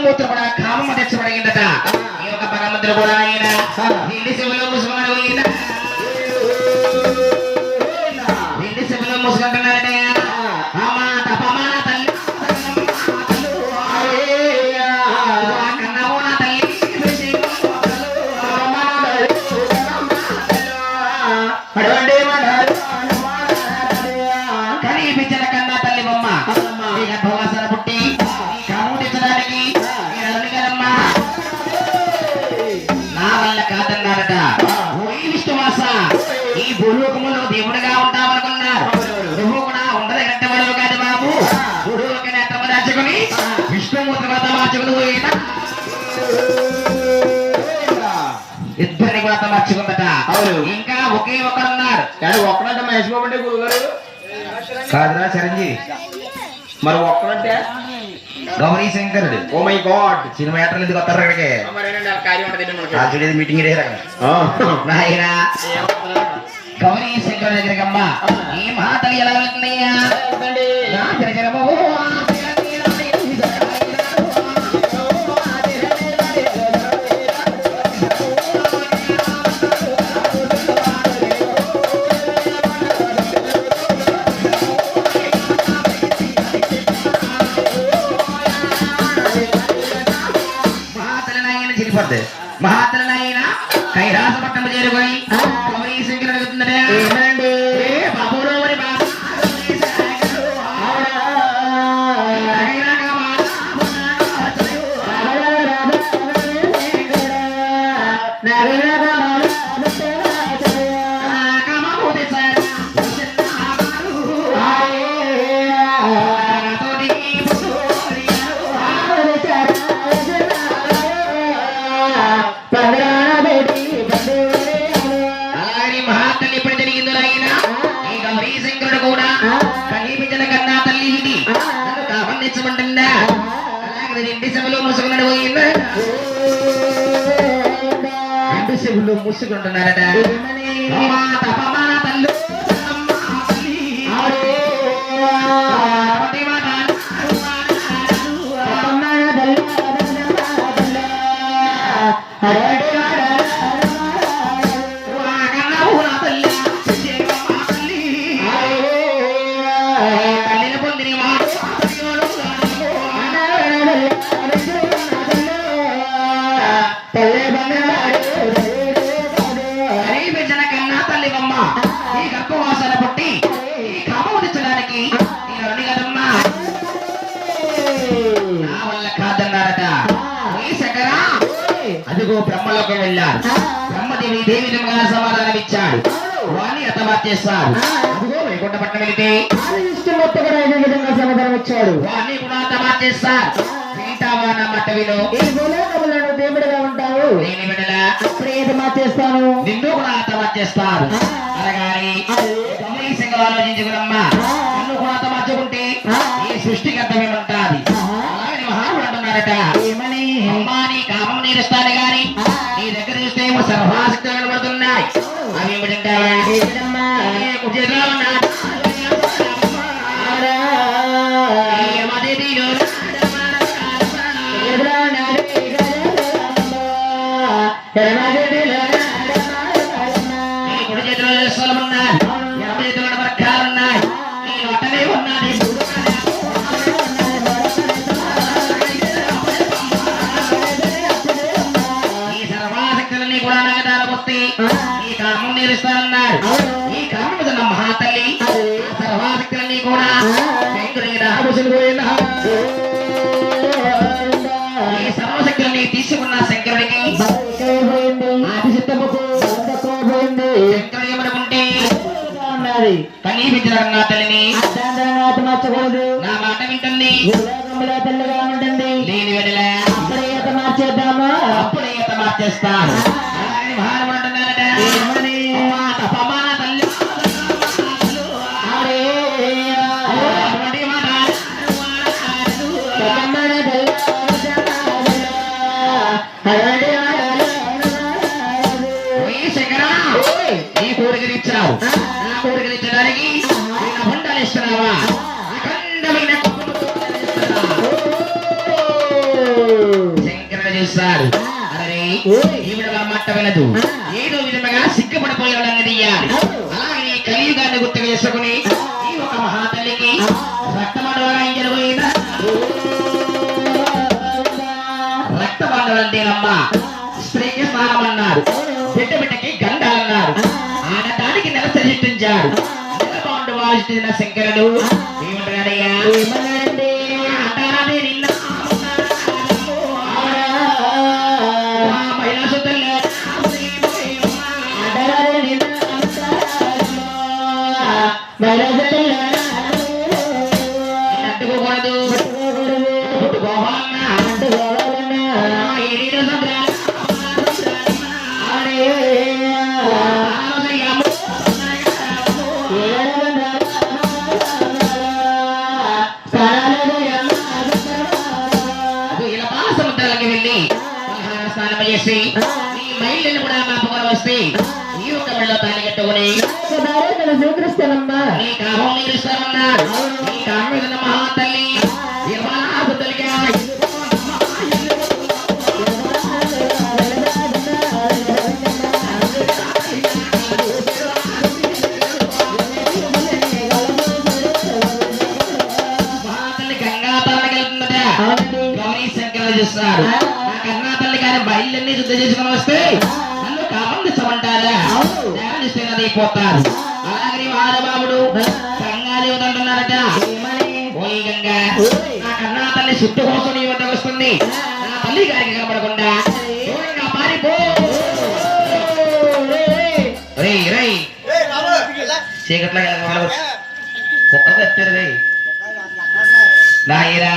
విష్ణుమూర్తి కూడా కామం తెచ్చబడిందట. ఈ యొక్క భగవంతుడు కూడా ఆయన నిండి శివులో ముసుకున్నాడు. నిండి శివులో ముసుకుంటున్నారట. ఈ భూలోకములో దేవుడిగా ఉంటామనుకున్నారు. నువ్వు కూడా ఉండదు కట్టబడవు కాదు బాబు. భూలోకని అర్థం దాచుకుని విష్ణుమూర్తి వ్రత మార్చుకుని పోయినా ఇద్దరిని వ్రత మార్చుకుందట. ఇంకా ఒకే ఒకరున్నారు. కానీ ఒక్కడంటే మహేష్ బాబు అంటే గురుగారు కాదురా చిరంజీవి. మరి ఒక్కడంటే గౌరీ శంకరుడు. Oh my God. సినిమా యాత్రలు ఎందుకు వస్తారు అక్కడికి? చూడేది మీటింగ్ నాయన గౌరీ శంకరుడు దగ్గరకమ్మా ఈ మాటలు ఎలా వెళ్తున్నాయ్యా? మహాత్ములైన కైలాసపట్నం చేరుకొని గౌరీ శంకరుడు అడుగుతుందట. ఏమండి బాబులో ముసుకుంటున్నారట. అదిగో బ్రహ్మలోకం వెళ్ళారు. బ్రహ్మదేవి దేవి సమాధానం ఇచ్చాడు. వాణ్ణి హతమార్చేస్తారు. అదిగో వైకుంఠపట్నం వెళితే సమాధానం ఇచ్చాడు. వాణ్ణి కూడా హతమార్చేస్తారు. వింటావా నా మాట విను. ఈ భూలోకములో దేవుడిగా ఉంటావు. నేను వినలా అప్పుడే హతమార్చేస్తాను. నిన్ను కూడా హతమార్చేస్తారు. అనగాని గౌరీ శంకరు ఆలోచించుకున్నమ్మా నన్ను కూడా హతమార్చుకుంటే ఈ సృష్టికి అర్థమేమంటాది? అలాగని మహానుడు అంటున్నారట. ఏమని? అమ్మా నీ కామం నేరుస్తాను గాని నీ దగ్గర చూస్తే సర్వాశక్తులు కనబడుతున్నాయి. అవి ఏమిటంటావా? కుడి చేతిలో ఉన్నాయి, ఎడమ చేతిలో వర్గాలున్నాయి. నీ నొట్టనే ఉన్నది. ఈ కామం నేరుస్తానన్నాడు. ఈ కామం మీద మహాతల్లి సర్వాశక్తులన్నీ కూడా ఈ సర్వశక్తులని తీసుకున్న శంకరుడికి శంకరుడు ఏమనుకుంటే కనీ విద్య తల్లిని నా మాట వింటుంది. నేను వెళ్ళలే మార్చేద్దామా? అప్పుడే ఈత మార్చేస్తాను. నీ కోరికలిచ్చావు. నా కోరికలిచ్చడానికి అఖండాలు ఇస్తున్నావా? అఖండమైన ఈవిడ ఆ మాట వినదు. ఏదో విధముగా సిగ్గుపడిపోయాడని తీయాలి. అలాగే కలియుగాన్ని గుర్తు చేసుకుని ఈ ఒక మహాతల్లికి రక్తమండలం ఏం జరిగిపోయిందా? రక్తమండలం అంటేనమ్మా స్త్రీకి స్నానం అన్నారు, బిడ్డకి గండాలన్నారు, ఆడటానికి నెలస సృష్టించారు. నెలబాండు వాసిన శంకరుడు ఏమంటాడయ్యా? అంటారాదే నిన్న మహిళా సుతల్లి అడ్డుకోకూడదు, సముద్రాలకి వెళ్ళి స్నానం చేసి ఈ మైళ్ళని కూడా మాపుకొని వస్తే ఈ ఒక్క మెడలో తాళి కట్టుకుని స్వీకరిస్తానమ్మా. నీ కామం తీరుస్తామన్నారు. నీ కామం మహాతల్లి మహాతల్లి గంగాతల్లికి వెళ్తుందట. గౌరీ శంకరులు చూస్తారు. నా కన్నా తల్లి గారి బయళ్ళన్నీ శుద్ధ చేసుకుని వస్తే నన్ను కామందించమంటారా? అయిపోతారు. అలాగే మహానుభావుడు గంగాదేవి అంటున్నారట, ఓయ్ గంగా, నా కన్నా తల్లి శుద్ధి కోసం నీ వద్దకు వస్తుంది. నా తల్లి గారికి కనబడకుండా దూరంగా పారిపో. రేయ్ రేయ్ చీకట్లో కుక్క కట్టారు. రాయిరా